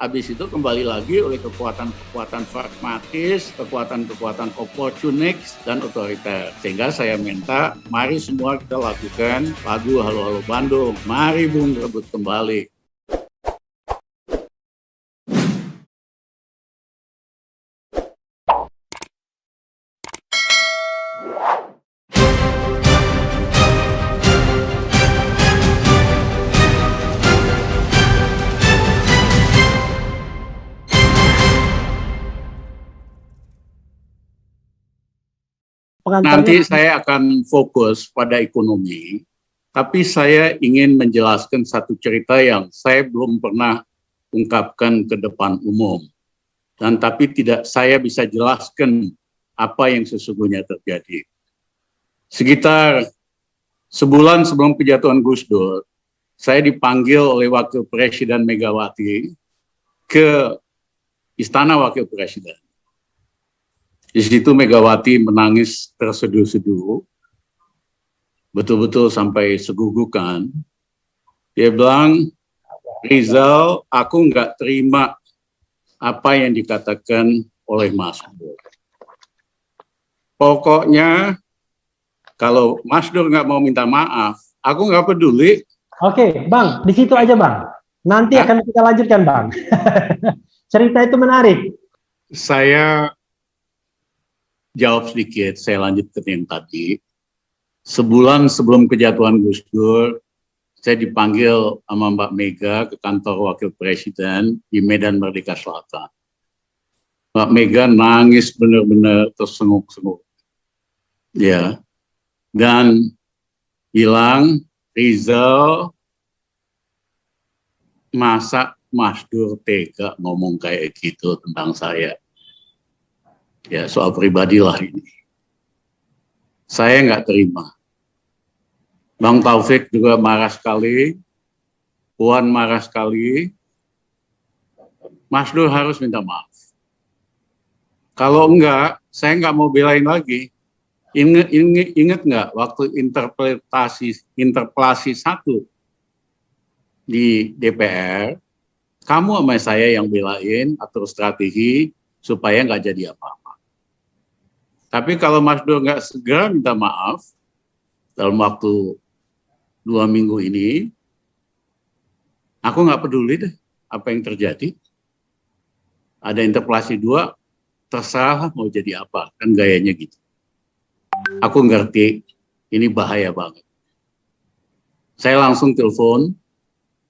habis itu kembali lagi oleh kekuatan-kekuatan pragmatis, kekuatan-kekuatan opportunis dan otoriter. Sehingga saya minta, mari semua kita lakukan lagu Halo Halo Bandung. Mari Bung rebut kembali. Nanti saya akan fokus pada ekonomi, tapi saya ingin menjelaskan satu cerita yang saya belum pernah ungkapkan ke depan umum. Dan tapi saya bisa jelaskan apa yang sesungguhnya terjadi. Sekitar sebulan sebelum penjatuhan Gus Dur, saya dipanggil oleh Wakil Presiden Megawati ke Istana Wakil Presiden. Di situ Megawati menangis terseduh-seduh, betul-betul sampai segugukan. Dia bilang, Rizal, aku nggak terima apa yang dikatakan oleh Mas Dur. Pokoknya, kalau Mas Dur nggak mau minta maaf, aku nggak peduli. Oke, Bang, di situ aja, Bang. Nanti akan kita lanjutkan, Bang. Cerita itu menarik. Saya jawab sedikit, saya lanjutkan yang tadi. Sebulan sebelum kejatuhan Gus Dur, saya dipanggil sama Mbak Mega ke kantor Wakil Presiden di Medan Merdeka Selatan. Mbak Mega nangis benar-benar tersenguk-senguk. Ya. Dan bilang, Rizal, masa Mas Dur tega ngomong kayak gitu tentang saya? Ya, soal pribadilah ini. Saya nggak terima. Bang Taufik juga marah sekali, Puan marah sekali. Mas Dur harus minta maaf. Kalau enggak, saya nggak mau belain lagi. Ingat nggak waktu interpelasi 1 di DPR, kamu sama saya yang belain atur strategi supaya nggak jadi apa-apa. Tapi kalau Mas Dur nggak segera minta maaf dalam waktu 2 minggu ini, aku nggak peduli deh apa yang terjadi. Ada interpelasi 2, terserah mau jadi apa, kan gayanya gitu. Aku ngerti, ini bahaya banget. Saya langsung telepon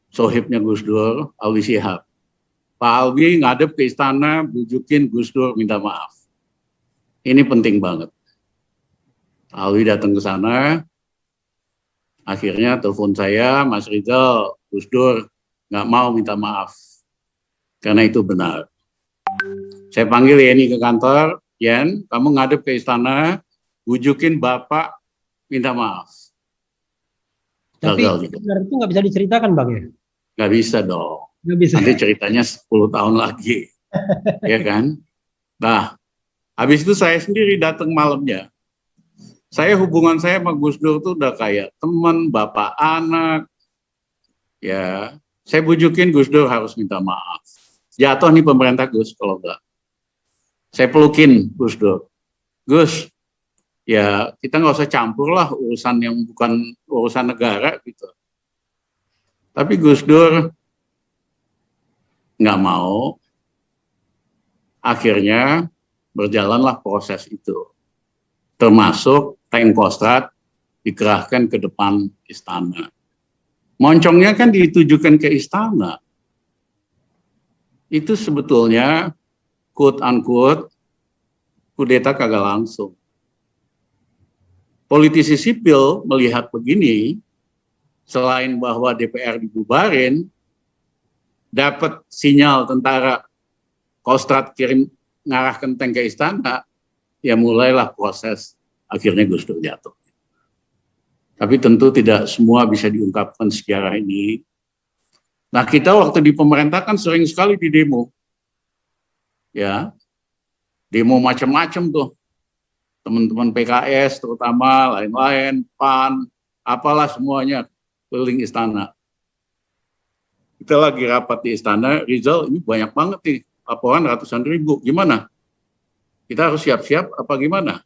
sohibnya Gus Dur, Alwi Shihab. Pak Alwi ngadep ke istana, bujukin Gus Dur minta maaf. Ini penting banget. Alwi datang ke sana, akhirnya telepon saya, Mas Rizal, Gus Dur nggak mau minta maaf, karena itu benar. Saya panggil Yeni ke kantor, Yen, kamu ngadep ke istana, bujukin Bapak minta maaf. Tapi benar itu nggak bisa diceritakan, Bang, ya? Nggak bisa dong. Nggak bisa. Nanti ceritanya 10 tahun lagi, ya kan? Nah, habis itu saya sendiri datang malamnya. Hubungan saya sama Gus Dur tuh udah kayak teman, bapak anak. Ya, saya bujukin Gus Dur harus minta maaf. Jatuh nih pemerintah Gus kalau enggak. Saya pelukin Gus Dur. Gus, ya kita nggak usah campur lah urusan yang bukan urusan negara gitu. Tapi Gus Dur nggak mau. Akhirnya berjalanlah proses itu. Termasuk tank Kostrad dikerahkan ke depan istana. Moncongnya kan ditujukan ke istana. Itu sebetulnya quote unquote kudeta kagak langsung. Politisi sipil melihat begini, selain bahwa DPR dibubarin, dapat sinyal tentara Kostrad kirim ngarahkan tank ke istana, ya mulailah proses akhirnya Gus Dur jatuh. Tapi tentu tidak semua bisa diungkapkan secara ini. Nah, kita waktu di pemerintah kan sering sekali di demo. Ya. Demo macam-macam tuh. Teman-teman PKS terutama, lain-lain, PAN, apalah semuanya keliling istana. Kita lagi rapat di istana, Rizal, ini banyak banget nih, laporan ratusan ribu, gimana? Kita harus siap-siap apa gimana?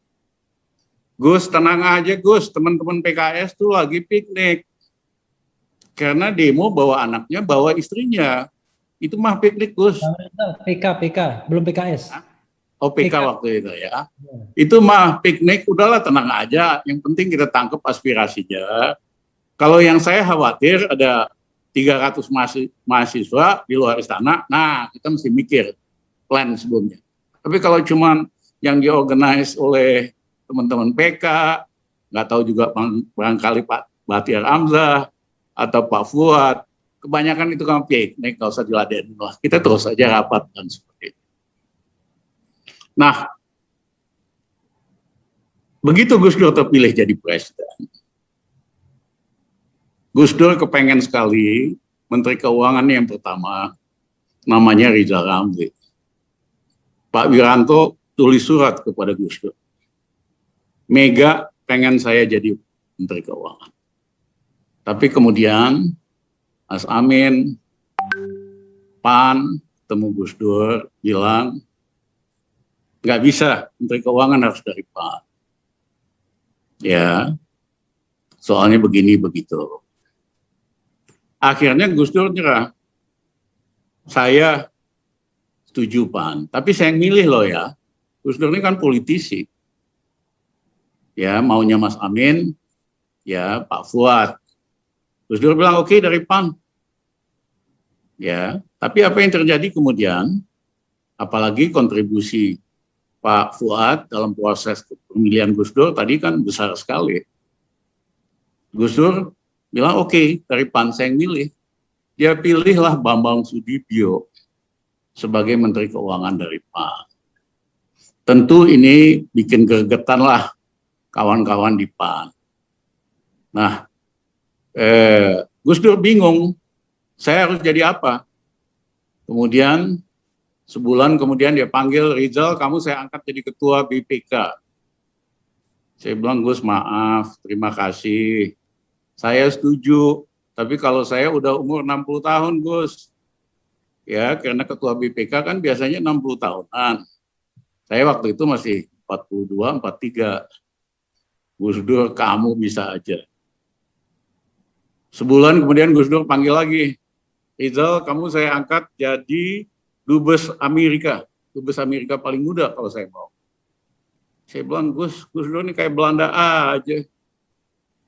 Gus, tenang aja Gus, teman-teman PKS tuh lagi piknik. Karena demo bawa anaknya, bawa istrinya. Itu mah piknik Gus. PK, belum PKS. OPK waktu itu ya. Itu mah piknik, udahlah tenang aja. Yang penting kita tangkap aspirasinya. Kalau yang saya khawatir ada 300 mahasiswa di luar istana, nah kita mesti mikir plan sebelumnya. Tapi kalau cuma yang diorganize oleh teman-teman PK, nggak tahu juga barangkali Pak Bahtiar Hamzah atau Pak Fuad, kebanyakan itu kan piknik, nggak usah diladenin lah. Kita terus saja rapat dan seperti itu. Nah, begitu Gus Dur terpilih jadi presiden, Gus Dur kepengen sekali Menteri Keuangan yang pertama, namanya Rizal Ramli. Pak Wiranto tulis surat kepada Gus Dur. Mega pengen saya jadi Menteri Keuangan. Tapi kemudian Mas Amin, PAN, temu Gus Dur, bilang, nggak bisa, Menteri Keuangan harus dari PAN. Ya, soalnya begini begitu. Akhirnya Gus Dur nyerah. Saya setuju PAN, tapi saya yang milih loh ya. Gus Dur ini kan politisi. Ya, maunya Mas Amin, ya Pak Fuad. Gus Dur bilang oke dari PAN. Ya, tapi apa yang terjadi kemudian? Apalagi kontribusi Pak Fuad dalam proses pemilihan Gus Dur tadi kan besar sekali. Gus Dur bilang oke, dari PAN saya yang milih. Dia pilihlah Bambang Sudibyo sebagai Menteri Keuangan dari PAN. Tentu ini bikin gregetan lah kawan-kawan di PAN. Nah, Gus Dur bingung, saya harus jadi apa? Kemudian sebulan kemudian dia panggil, Rizal, kamu saya angkat jadi ketua BPK. Saya bilang, Gus maaf, terima kasih. Saya setuju, tapi kalau saya udah umur 60 tahun, Gus. Ya, karena ketua BPK kan biasanya 60 tahunan. Saya waktu itu masih 42, 43. Gus Dur, kamu bisa aja. Sebulan kemudian Gus Dur panggil lagi. Rizal, kamu saya angkat jadi Dubes Amerika. Dubes Amerika paling muda kalau saya mau. Saya bilang, Gus Dur ini kayak Belanda aja.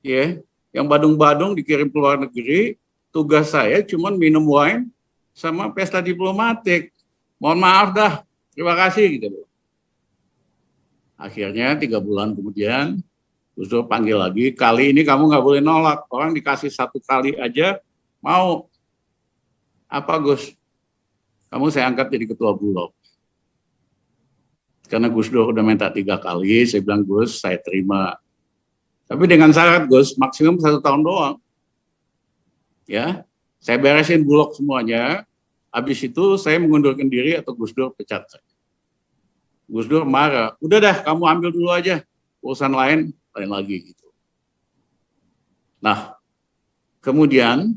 Ya, yang badung-badung dikirim ke luar negeri, tugas saya cuma minum wine sama pesta diplomatik. Mohon maaf dah, terima kasih. Gitu. Akhirnya 3 bulan kemudian, Gus Dur panggil lagi, kali ini kamu nggak boleh nolak. Orang dikasih 1 kali aja, mau. Apa Gus? Kamu saya angkat jadi ketua Bulog. Karena Gus Dur udah minta 3 kali, saya bilang Gus, saya terima. Tapi dengan syarat Gus, maksimum 1 tahun doang. Ya, saya beresin Bulog semuanya. Habis itu saya mengundurkan diri atau Gus Dur pecat saya. Gus Dur marah, udah dah kamu ambil dulu aja, urusan lain lagi gitu. Nah, kemudian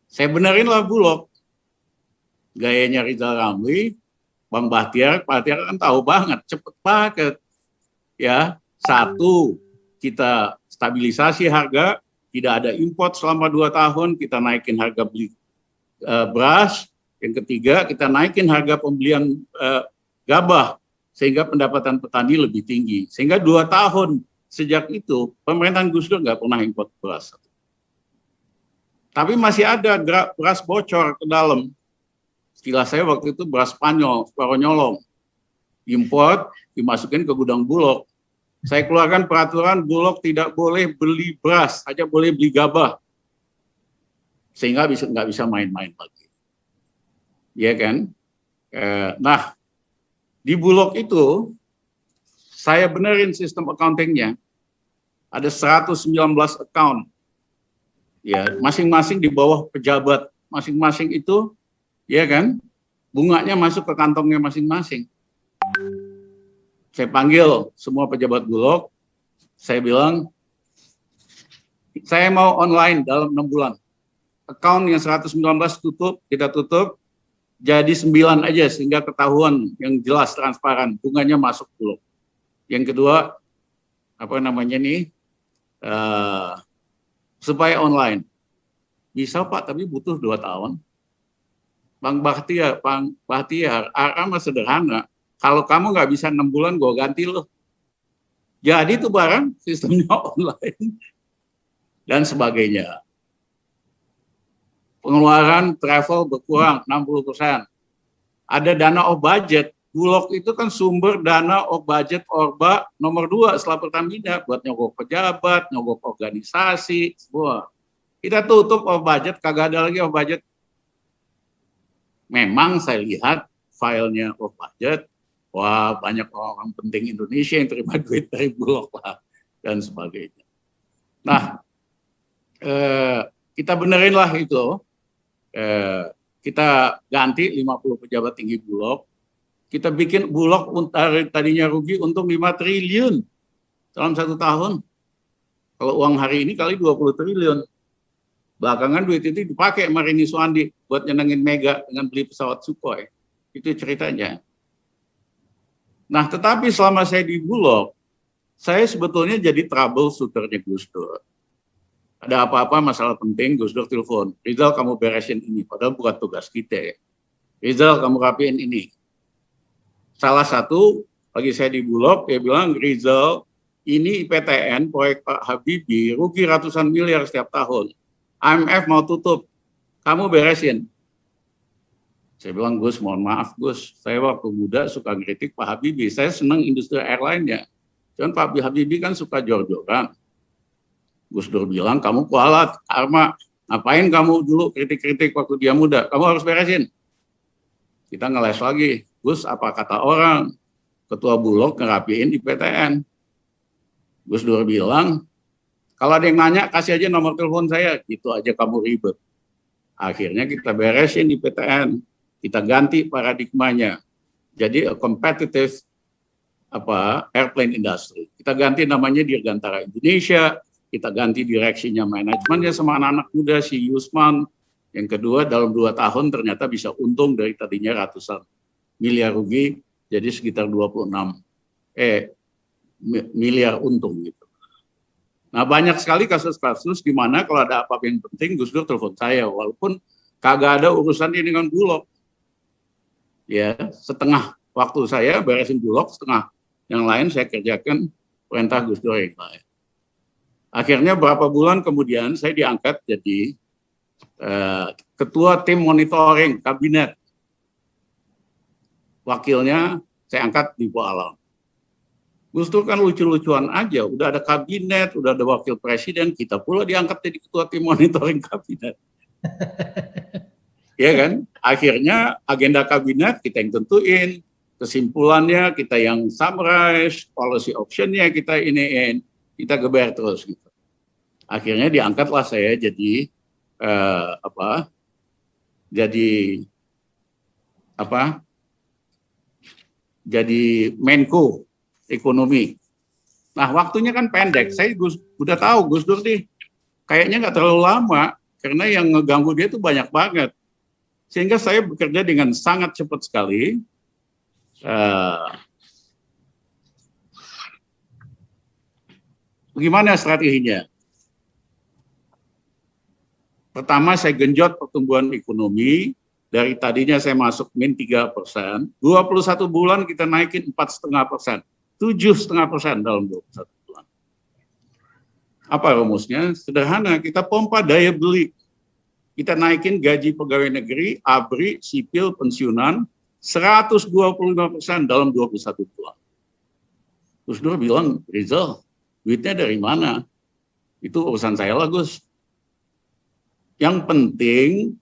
saya benerin lah Bulog. Gayanya Rizal Ramli, Bang Bahtiar kan tahu banget, cepet banget. Ya, 1, kita stabilisasi harga, tidak ada import selama 2 tahun, kita naikin harga beli beras. Yang ketiga, kita naikin harga pembelian gabah, sehingga pendapatan petani lebih tinggi. Sehingga 2 tahun sejak itu, pemerintahan Gus Dur nggak pernah import beras. Tapi masih ada beras bocor ke dalam. Istilah saya waktu itu beras Spanyol, separuh nyolong. Import, dimasukin ke gudang Bulog. Saya keluarkan peraturan Bulog tidak boleh beli beras, hanya boleh beli gabah. Sehingga nggak bisa main-main lagi. Iya kan? Nah, di Bulog itu, saya benerin sistem accounting-nya. Ada 119 account. Ya, masing-masing di bawah pejabat. Masing-masing itu, ya kan, bunganya masuk ke kantongnya masing-masing. Saya panggil semua pejabat Bulog, saya bilang, saya mau online dalam 6 bulan. account yang 119 tutup, kita tutup, jadi 9 aja sehingga ketahuan yang jelas transparan, bunganya masuk Bulog. Yang kedua, apa namanya nih, supaya online. Bisa Pak, tapi butuh 2 tahun. Bang Bahtiar, mah sederhana. Kalau kamu nggak bisa 6 bulan, gue ganti loh. Jadi itu barang sistemnya online dan sebagainya. Pengeluaran travel berkurang 60%. Ada dana off budget. Bulog itu kan sumber dana off budget Orba nomor 2 setelah Pertamina buat nyogok pejabat, nyogok organisasi, semua. Kita tutup off budget, kagak ada lagi off budget. Memang saya lihat filenya off budget, wah banyak orang penting Indonesia yang terima duit dari Bulog lah dan sebagainya. Nah, kita benerin lah itu. Kita ganti 50 pejabat tinggi Bulog. Kita bikin Bulog tadinya rugi untung 5 triliun dalam 1 tahun. Kalau uang hari ini kali 20 triliun. Belakangan duit itu dipakai sama Rini Suwandi buat nyenengin Mega dengan beli pesawat Sukhoi. Itu ceritanya. Nah, tetapi selama saya di Bulog, saya sebetulnya jadi troubleshooter-nya Gus Dur. Ada apa-apa masalah penting, Gus Dur telepon. Rizal, kamu beresin ini. Padahal bukan tugas kita ya. Rizal, kamu rapiin ini. Salah satu, lagi saya di Bulog, dia bilang, Rizal, ini IPTN, proyek Pak Habibie, rugi ratusan miliar setiap tahun. IMF mau tutup, kamu beresin. Saya bilang, Gus, mohon maaf Gus, saya waktu muda suka ngeritik Pak Habibie, saya senang industri airline-nya. Cuman Pak Habibie kan suka jor-joran. Gus Dur bilang, kamu kualat, Arma, ngapain kamu dulu kritik-kritik waktu dia muda, kamu harus beresin. Kita ngeles lagi, Gus, apa kata orang, ketua Bulog ngerapiin di PTN. Gus Dur bilang, kalau ada yang nanya, kasih aja nomor telepon saya, gitu aja kamu ribet. Akhirnya kita beresin di PTN, kita ganti paradigmanya. Jadi a competitive airplane industry. Kita ganti namanya Dirgantara Indonesia, kita ganti direksinya, manajemennya sama anak-anak muda, si Yusman. Yang kedua, dalam 2 tahun ternyata bisa untung dari tadinya ratusan miliar rugi, jadi sekitar 26 miliar untung gitu. Nah, banyak sekali kasus-kasus di mana kalau ada apa-apa yang penting, Gus Dur telepon saya, walaupun kagak ada urusannya dengan Bulog. Ya, setengah waktu saya beresin Bulog, setengah yang lain saya kerjakan perintah Gus Dur yang lain. Akhirnya berapa bulan kemudian saya diangkat jadi ketua tim monitoring kabinet. Wakilnya saya angkat di Bu Alam. Gus Dur kan lucu-lucuan aja, udah ada kabinet, udah ada wakil presiden, kita pula diangkat jadi ketua tim monitoring kabinet. Ya kan? Akhirnya agenda kabinet kita yang tentuin, kesimpulannya kita yang summarize, policy optionnya kita iniin, kita geber terus gitu. Akhirnya diangkatlah saya jadi jadi Menko Ekonomi. Nah, waktunya kan pendek. Saya udah tahu Gus Dur nih kayaknya nggak terlalu lama karena yang ngeganggu dia tuh banyak banget. Sehingga saya bekerja dengan sangat cepat sekali. Bagaimana strateginya? Pertama, saya genjot pertumbuhan ekonomi. Dari tadinya saya masuk min 3%, 21 bulan kita naikin 4,5%. 7,5% dalam 21 bulan. Apa rumusnya? Sederhana, kita pompa daya beli. Kita naikin gaji pegawai negeri, ABRI, sipil, pensiunan, 125% dalam 21 bulan. Gus Dur bilang, Rizal, duitnya dari mana? Itu urusan saya lah, Gus. Yang penting,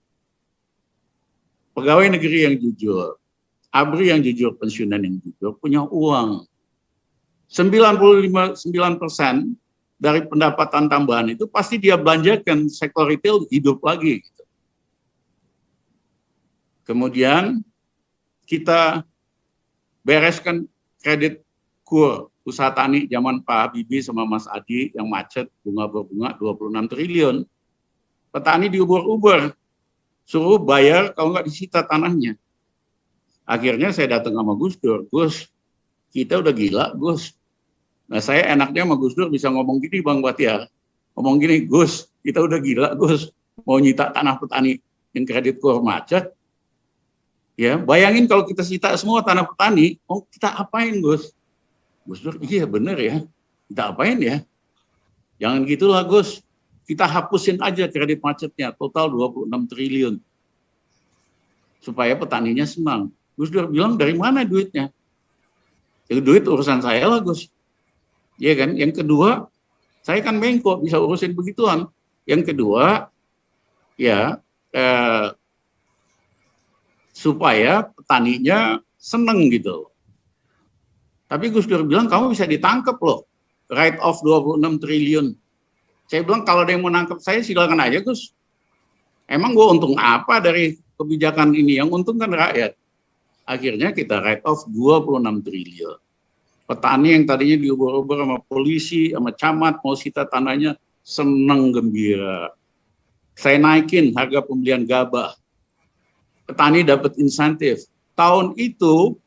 pegawai negeri yang jujur, ABRI yang jujur, pensiunan yang jujur, punya uang. 99% dari pendapatan tambahan itu pasti dia belanjakan, sektor retail hidup lagi. Gitu. Kemudian kita bereskan kredit kur usaha tani zaman Pak Habibie sama Mas Adi yang macet bunga berbunga 26 triliun. Petani diuber-uber, suruh bayar kalau nggak disita tanahnya. Akhirnya saya datang sama Gus Dur, Gus, kita udah gila, Gus. Nah saya enaknya sama Gus Dur bisa ngomong gini, Bang Batiar. Ngomong gini, Gus, kita udah gila, Gus. Mau nyita tanah petani yang kredit kur macet. Ya, bayangin kalau kita sita semua tanah petani, oh kita apain, Gus? Gus Dur, iya bener ya. Kita apain ya? Jangan gitulah, Gus. Kita hapusin aja kredit macetnya, total 26 triliun. Supaya petaninya senang. Gus Dur bilang, dari mana duitnya? Ya, duit urusan saya lah, Gus. Iya kan? Yang kedua, saya kan Menko, bisa urusin begituan. Yang kedua, ya, supaya petaninya seneng gitu. Tapi Gus Dur bilang, kamu bisa ditangkap loh. Write off 26 triliun. Saya bilang, kalau ada yang mau nangkep saya, silakan aja, Gus. Emang gue untung apa dari kebijakan ini? Yang untung kan rakyat. Akhirnya kita write off 26 triliun. Petani yang tadinya diuber-uber sama polisi, sama camat, mau sita tanahnya, seneng gembira. Saya naikin harga pembelian gabah. Petani dapat insentif. Tahun itu,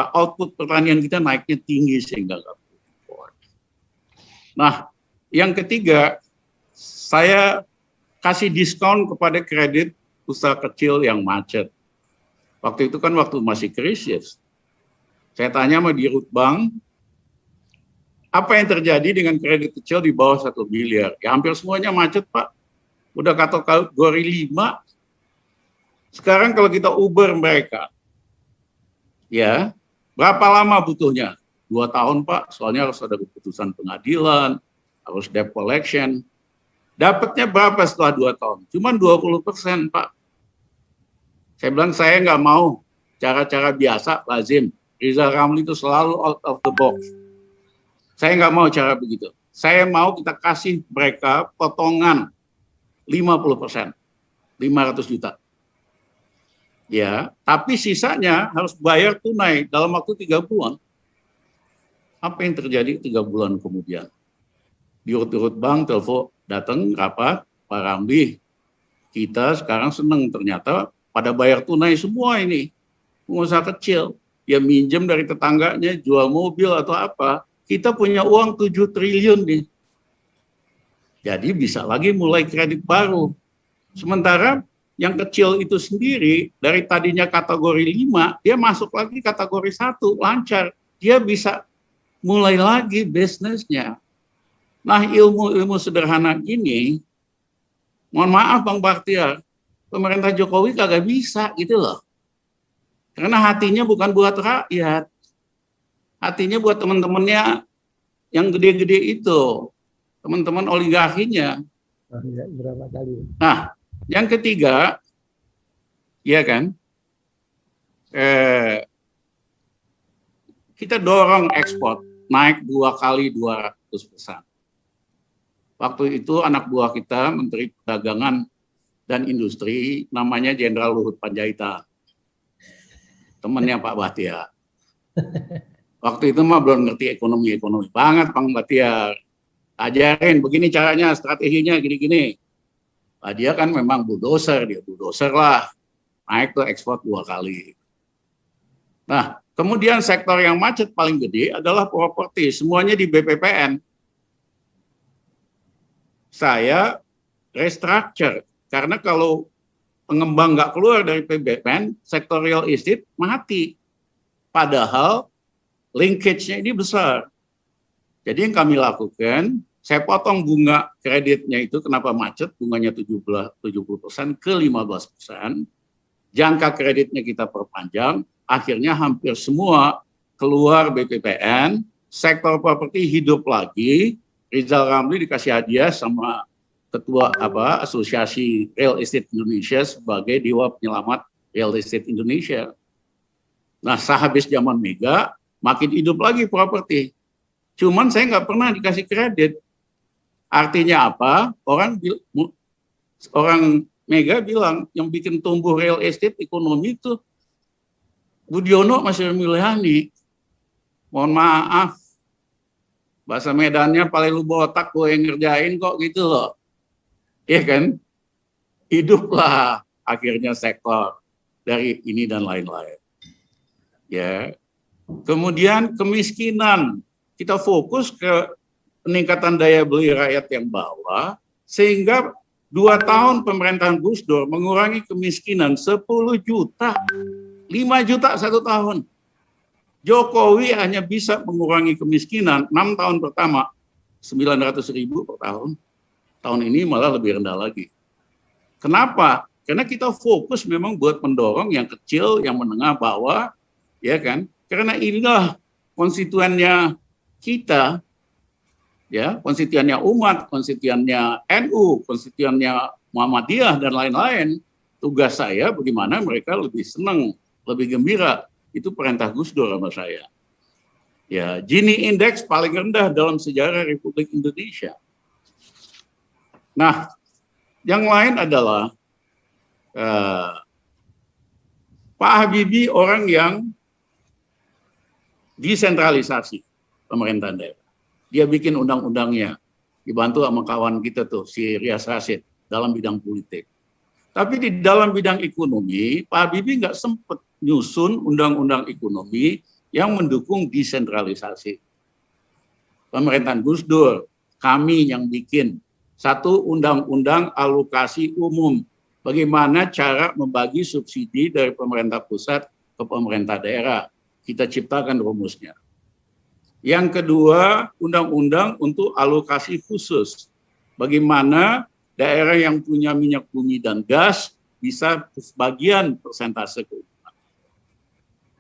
output pertanian kita naiknya tinggi sehingga nggak perlu impor. Nah, yang ketiga, saya kasih diskon kepada kredit usaha kecil yang macet. Waktu itu kan waktu masih krisis. Saya tanya sama Dirut Bank, apa yang terjadi dengan kredit kecil di bawah 1 miliar? Ya hampir semuanya macet, Pak. Udah kategori 5. Sekarang kalau kita Uber mereka, ya berapa lama butuhnya? 2 tahun, Pak. Soalnya harus ada keputusan pengadilan, harus debt collection. Dapatnya berapa setelah 2 tahun? Cuma 20%, Pak. Saya bilang, saya nggak mau cara-cara biasa, lazim. Rizal Ramli itu selalu out of the box. Saya nggak mau cara begitu. Saya mau kita kasih mereka potongan 50%, 500 juta. Ya, tapi sisanya harus bayar tunai dalam waktu 3 bulan. Apa yang terjadi 3 bulan kemudian? Dirut bank telepon datang rapat, Pak Ramli, kita sekarang senang ternyata pada bayar tunai semua ini. Pengusaha kecil, ya minjem dari tetangganya, jual mobil atau apa, kita punya uang 7 triliun nih. Jadi bisa lagi mulai kredit baru. Sementara yang kecil itu sendiri, dari tadinya kategori 5, dia masuk lagi kategori 1, lancar. Dia bisa mulai lagi bisnisnya. Nah, ilmu-ilmu sederhana ini, mohon maaf Bang Baktiar, pemerintah Jokowi kagak bisa gitu loh. Karena hatinya bukan buat rakyat. Hatinya buat teman-temannya yang gede-gede itu. Teman-teman oligarkinya. Berapa kali? Nah, yang ketiga, ya kan, kita dorong ekspor naik 2 kali 200%. Waktu itu anak buah kita, Menteri Perdagangan dan Industri, namanya Jenderal Luhut Panjaitan. Temannya Pak Bahtiar. Waktu itu mah belum ngerti ekonomi banget Bang Bahtiar. Ajarin begini caranya, strateginya gini-gini. Nah, dia kan memang bulldozer, dia bulldozer lah. Naik ke ekspor 2 kali. Nah, kemudian sektor yang macet paling gede adalah properti. Semuanya di BPPN. Saya restructure. Karena kalau pengembang nggak keluar dari PBPN, sektor real estate mati. Padahal linkage-nya ini besar. Jadi yang kami lakukan, saya potong bunga kreditnya itu, kenapa macet, bunganya 70% ke 15%. Jangka kreditnya kita perpanjang, akhirnya hampir semua keluar BPPN, sektor properti hidup lagi, Rizal Ramli dikasih hadiah sama Ketua Asosiasi Real Estate Indonesia sebagai Dewa Penyelamat Real Estate Indonesia. Nah, sehabis zaman Mega, makin hidup lagi properti. Cuman saya nggak pernah dikasih kredit. Artinya apa? Orang Mega bilang yang bikin tumbuh real estate ekonomi itu Budiono masih Milihani. Mohon maaf, bahasa Medannya paling lu botak gue yang ngerjain kok gitu loh. ya kan? Hiduplah akhirnya sektor dari ini dan lain-lain. Ya. Kemudian kemiskinan, kita fokus ke peningkatan daya beli rakyat yang bawah, sehingga 2 tahun pemerintahan Gus Dur mengurangi kemiskinan 10 juta, 5 juta 1 tahun. Jokowi hanya bisa mengurangi kemiskinan 6 tahun pertama 900.000 per tahun. Tahun ini malah lebih rendah lagi. Kenapa? Karena kita fokus memang buat mendorong yang kecil, yang menengah bawah, ya kan? Karena inilah konstituennya kita, ya, konstituennya umat, konstituennya NU, konstituennya Muhammadiyah dan lain-lain. Tugas saya bagaimana mereka lebih senang, lebih gembira. Itu perintah Gus Dur sama saya. Ya, Gini Index paling rendah dalam sejarah Republik Indonesia. Nah, yang lain adalah Pak Habibie orang yang desentralisasi pemerintahan daerah. Dia bikin undang-undangnya, dibantu sama kawan kita tuh, si Rias Rasid, dalam bidang politik. Tapi di dalam bidang ekonomi, Pak Habibie nggak sempat nyusun undang-undang ekonomi yang mendukung desentralisasi. Pemerintahan Gus Dur, kami yang bikin satu undang-undang alokasi umum. Bagaimana cara membagi subsidi dari pemerintah pusat ke pemerintah daerah. Kita ciptakan rumusnya. Yang kedua, undang-undang untuk alokasi khusus. Bagaimana daerah yang punya minyak bumi dan gas bisa sebagian persentase keuntungan.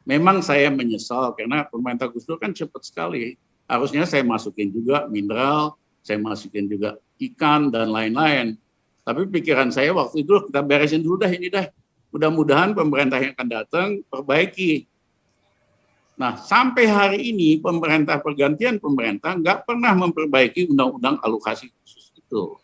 Memang saya menyesal karena pemerintah Gus Dur kan cepat sekali. Harusnya saya masukin juga mineral, saya masukin juga ikan dan lain-lain. Tapi pikiran saya waktu itu kita beresin dulu dah ini dah. Mudah-mudahan pemerintah yang akan datang perbaiki. Nah, sampai hari ini pemerintah pergantian pemerintah nggak pernah memperbaiki undang-undang alokasi khusus itu.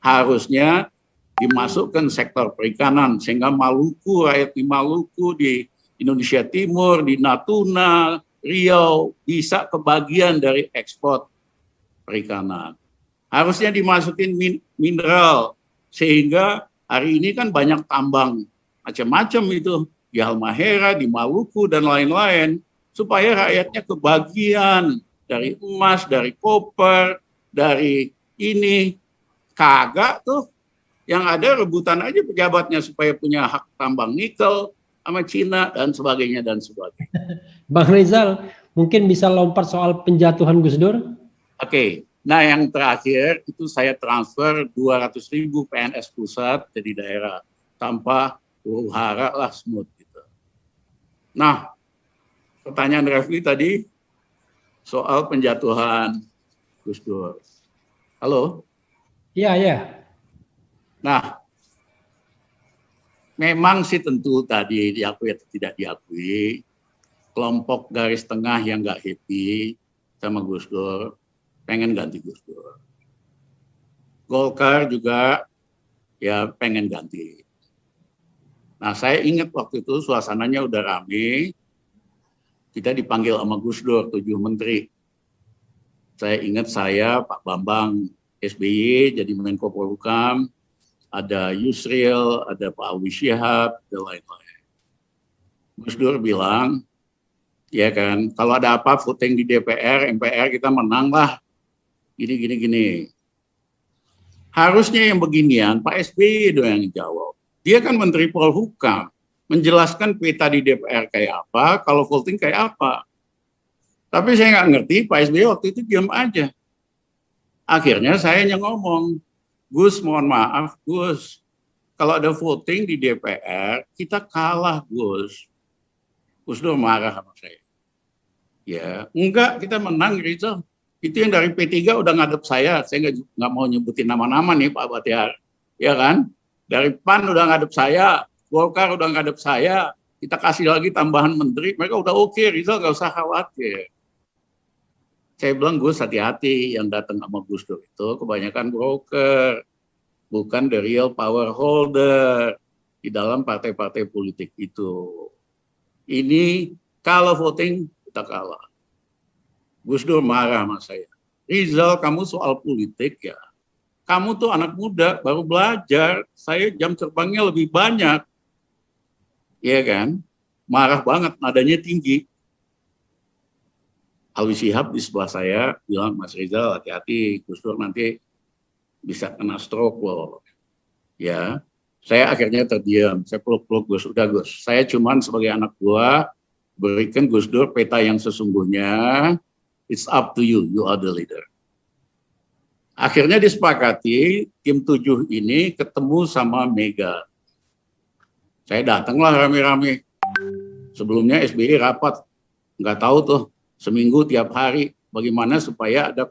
Harusnya dimasukkan sektor perikanan sehingga Maluku, rakyat di Maluku, di Indonesia Timur, di Natuna, Riau bisa kebagian dari ekspor perikanan. Harusnya dimasukin mineral sehingga hari ini kan banyak tambang macam-macam itu di Halmahera, di Maluku dan lain-lain supaya rakyatnya kebagian dari emas, dari koper, dari ini. Kagak tuh, yang ada rebutan aja pejabatnya supaya punya hak tambang nikel sama Cina dan sebagainya dan sebagainya. Bang Rizal, mungkin bisa lompat soal penjatuhan Gus Dur? Oke. Nah, yang terakhir itu saya transfer 200.000 PNS pusat jadi daerah tanpa huru-hara lah, smooth gitu. Nah, pertanyaan Refli tadi soal penjatuhan Gus Dur. Halo? Iya, iya. Nah, memang sih tentu tadi diakui atau tidak diakui, kelompok garis tengah yang nggak happy sama Gus Dur, pengen ganti Gus Dur. Golkar juga ya pengen ganti. Nah, saya ingat waktu itu suasananya udah rame, kita dipanggil sama Gus Dur, 7 menteri. Saya ingat saya, Pak Bambang SBY jadi Menko Polhukam, ada Yusril, ada Pak Awi Syihab, dan lain-lain. Gus Dur bilang, ya kan, kalau ada apa voting di DPR, MPR kita menang lah, gini. Harusnya yang beginian Pak SBY dong yang jawab. Dia kan Menteri Polhukam, menjelaskan peta di DPR kayak apa, kalau voting kayak apa. Tapi saya nggak ngerti, Pak SBY waktu itu diam aja. Akhirnya saya yang ngomong, Gus mohon maaf Gus, kalau ada voting di DPR, kita kalah Gus. Gus Dur marah sama saya. Ya, enggak, kita menang Rizal. Itu yang dari P3 udah ngadep saya nggak mau nyebutin nama-nama nih Pak Batiar. Ya kan? Dari PAN udah ngadep saya, Golkar udah ngadep saya, kita kasih lagi tambahan menteri, mereka udah oke, Rizal nggak usah khawatir. Saya bilang Gus hati-hati, yang datang sama Gus Dur itu kebanyakan broker, bukan the real power holder di dalam partai-partai politik itu. Ini kalau voting kita kalah. Gus Dur marah sama saya. Rizal, kamu soal politik ya, kamu tuh anak muda, baru belajar, saya jam terbangnya lebih banyak. Iya kan? Marah banget, nadanya tinggi. Alwi Shihab di sebelah saya bilang, Mas Rizal hati-hati, Gus Dur nanti bisa kena stroke loh. Ya, saya akhirnya terdiam, saya peluk-peluk Gus, udah Gus, saya cuman sebagai anak buah, berikan Gus Dur peta yang sesungguhnya, it's up to you, you are the leader. Akhirnya disepakati, tim 7 ini ketemu sama Mega. Saya datanglah rame-rame. Sebelumnya SBY rapat, nggak tahu tuh, seminggu tiap hari, bagaimana supaya ada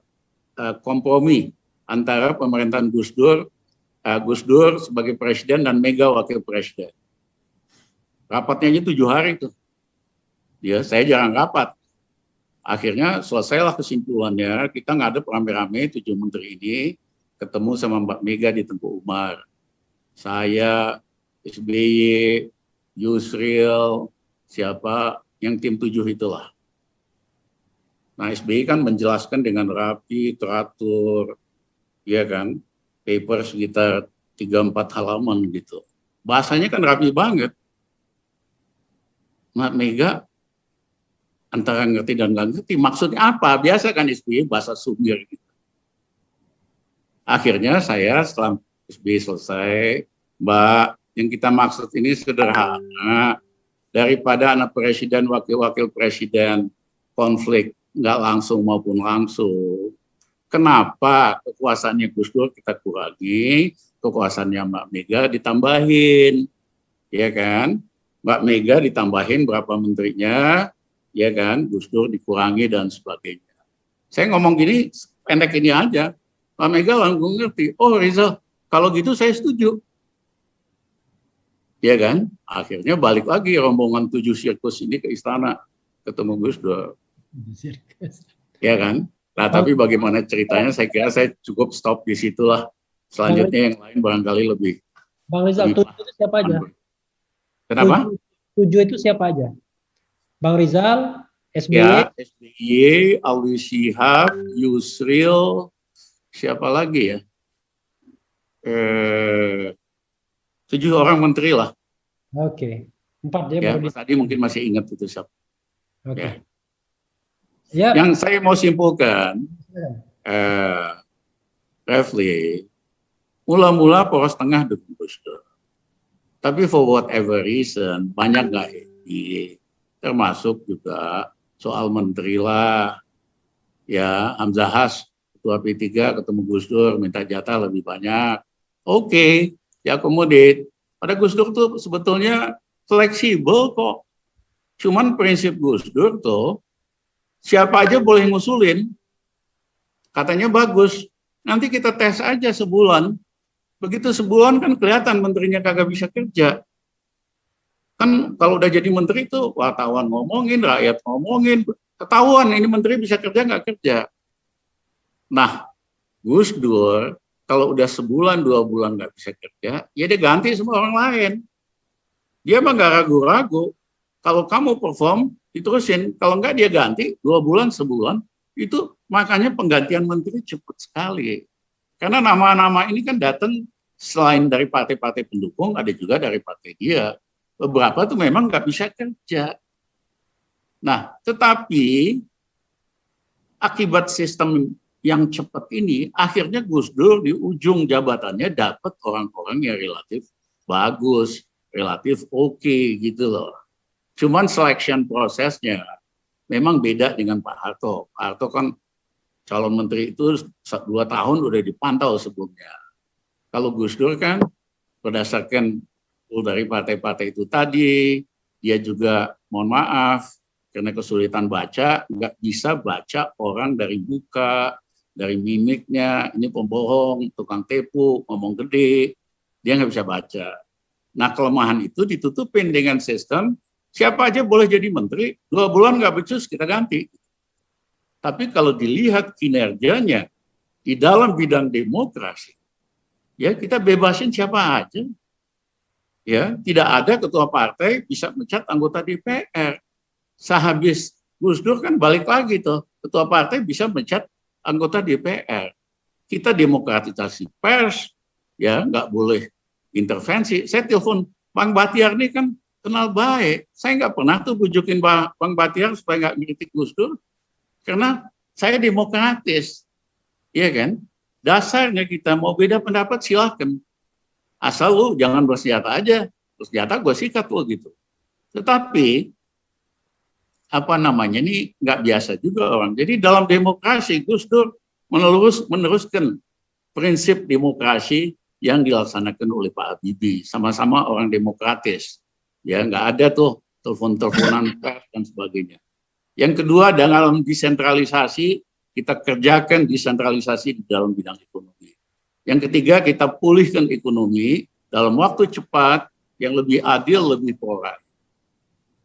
kompromi antara pemerintahan Gus Dur sebagai presiden dan Mega wakil presiden. Rapatnya aja 7 hari tuh. Ya, saya jarang rapat. Akhirnya selesailah kesimpulannya, kita ngadep rame-rame 7 menteri ini, ketemu sama Mbak Mega di Tengku Umar. Saya, SBY, Yusril, siapa, yang tim 7 itulah. Nah, SBY kan menjelaskan dengan rapi, teratur, ya kan, paper sekitar 3-4 halaman gitu. Bahasanya kan rapi banget. Mbak Mega antara ngerti dan nggak ngerti, maksudnya apa? Biasa kan SBY bahasa sumir gitu. Akhirnya saya setelah SBY selesai, Mbak, yang kita maksud ini sederhana, daripada anak presiden, wakil-wakil presiden konflik, nggak langsung maupun langsung. Kenapa kekuasaannya Gus Dur kita kurangi, kekuasaannya Mbak Mega ditambahin, ya kan? Mbak Mega ditambahin berapa menterinya, ya kan? Gus Dur dikurangi dan sebagainya. Saya ngomong gini, pendek ini aja. Mbak Mega langsung ngerti, oh Rizal, kalau gitu saya setuju. Ya kan? Akhirnya balik lagi rombongan 7 sirkus ini ke istana, ketemu Gus Dur. Ya kan? Nah, tapi bagaimana ceritanya, saya kira saya cukup stop di situlah. Selanjutnya yang lain barangkali lebih. Bang Rizal, 7 itu siapa aja? Kenapa? 7 itu siapa aja? Bang Rizal, SBY? Ya, SBY, Alwi Shihab, Yusril, siapa lagi ya? 7 orang menteri lah. Oke. 4 dia ya, baru tadi mungkin masih ingat itu siapa. Oke. Ya. Ya. Yang saya mau simpulkan, Refli, mula-mula poros tengah dukung Gus Dur. Tapi for whatever reason, banyak nggak happy, termasuk juga soal menteri lah. Ya, Hamzah Has, Ketua P3 ketemu Gus Dur, minta jatah lebih banyak. Oke, diakomodir. Pada Gus Dur tuh sebetulnya fleksibel kok. Cuman prinsip Gus Dur tuh, siapa aja boleh ngusulin. Katanya bagus. Nanti kita tes aja sebulan. Begitu sebulan kan kelihatan menterinya kagak bisa kerja. Kan kalau udah jadi menteri itu wartawan ngomongin, rakyat ngomongin, ketahuan ini menteri bisa kerja nggak kerja. Nah, Gus Dur kalau udah sebulan 2 bulan nggak bisa kerja, ya dia ganti sama orang lain. Dia mah nggak ragu-ragu. Kalau kamu perform, diterusin. Kalau enggak dia ganti 2 bulan, sebulan. Itu makanya penggantian menteri cepat sekali. Karena nama-nama ini kan datang selain dari partai-partai pendukung, ada juga dari partai dia. Beberapa tuh memang nggak bisa kerja. Nah, tetapi akibat sistem yang cepat ini, akhirnya Gus Dur di ujung jabatannya dapat orang-orang yang relatif bagus, relatif oke gitu loh. Cuman selection prosesnya memang beda dengan Pak Harto. Pak Harto kan calon menteri itu 2 tahun udah dipantau sebelumnya. Kalau Gus Dur kan berdasarkan dari partai-partai itu tadi, dia juga mohon maaf karena kesulitan baca, nggak bisa baca orang dari muka, dari mimiknya, ini pembohong, tukang tipu, ngomong gede, dia nggak bisa baca. Nah, kelemahan itu ditutupin dengan sistem siapa aja boleh jadi menteri, 2 bulan nggak becus kita ganti. Tapi kalau dilihat kinerjanya di dalam bidang demokrasi, ya kita bebasin siapa aja. Ya, tidak ada ketua partai bisa mencat anggota DPR. Sehabis Gus Dur kan balik lagi tuh, ketua partai bisa mencat anggota DPR. kita demokratisasi pers, ya nggak boleh intervensi. Saya telepon Bang Batiar ini kan kenal baik, saya nggak pernah tuh bujukin Bang Batiar supaya nggak kritik Gus Dur, karena saya demokratis, ya kan? Dasarnya kita mau beda pendapat silahkan, asal lu jangan bersenjata aja, bersenjata gue sikat lo gitu. Tetapi apa namanya ini nggak biasa juga orang. Jadi dalam demokrasi Gus Dur meneruskan prinsip demokrasi yang dilaksanakan oleh Pak Habibie. Sama-sama orang demokratis, ya nggak ada tuh telepon-teleponan pers dan sebagainya. Yang kedua, dalam desentralisasi kita kerjakan desentralisasi di dalam bidang ekonomi. Yang ketiga, kita pulihkan ekonomi dalam waktu cepat yang lebih adil, lebih plural.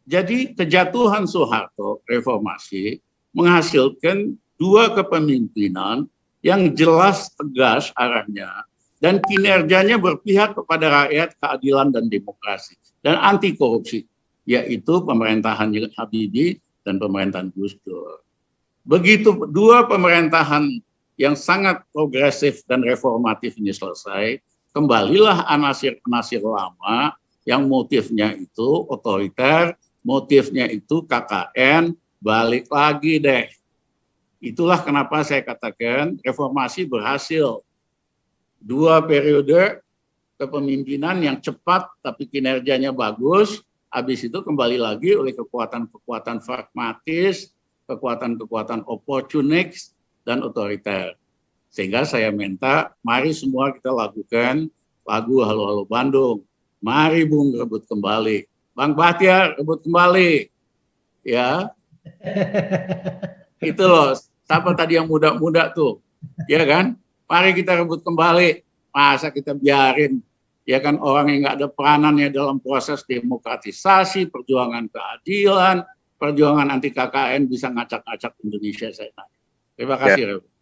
Jadi kejatuhan Soeharto reformasi menghasilkan dua kepemimpinan yang jelas tegas arahnya dan kinerjanya berpihak kepada rakyat, keadilan dan demokrasi dan anti korupsi, yaitu pemerintahan Habibie dan pemerintahan Gus Dur. Begitu dua pemerintahan yang sangat progresif dan reformatif ini selesai, kembalilah anasir-anasir lama yang motifnya itu otoriter, motifnya itu KKN, balik lagi deh. Itulah kenapa saya katakan reformasi berhasil. Dua periode kepemimpinan yang cepat tapi kinerjanya bagus, habis itu kembali lagi oleh kekuatan-kekuatan pragmatis, kekuatan-kekuatan oportunis dan otoriter. Sehingga saya minta, mari semua kita lakukan lagu Halo Halo Bandung. Mari Bung rebut kembali. Bang Batiar rebut kembali, ya. Itu loh, siapa tadi yang muda-muda tuh, ya kan? Mari kita rebut kembali. Masa kita biarin, ya kan, orang yang nggak ada peranannya dalam proses demokratisasi, perjuangan keadilan, perjuangan anti KKN bisa ngacak-ngacak Indonesia, saya tanya. Terima kasih. Ya.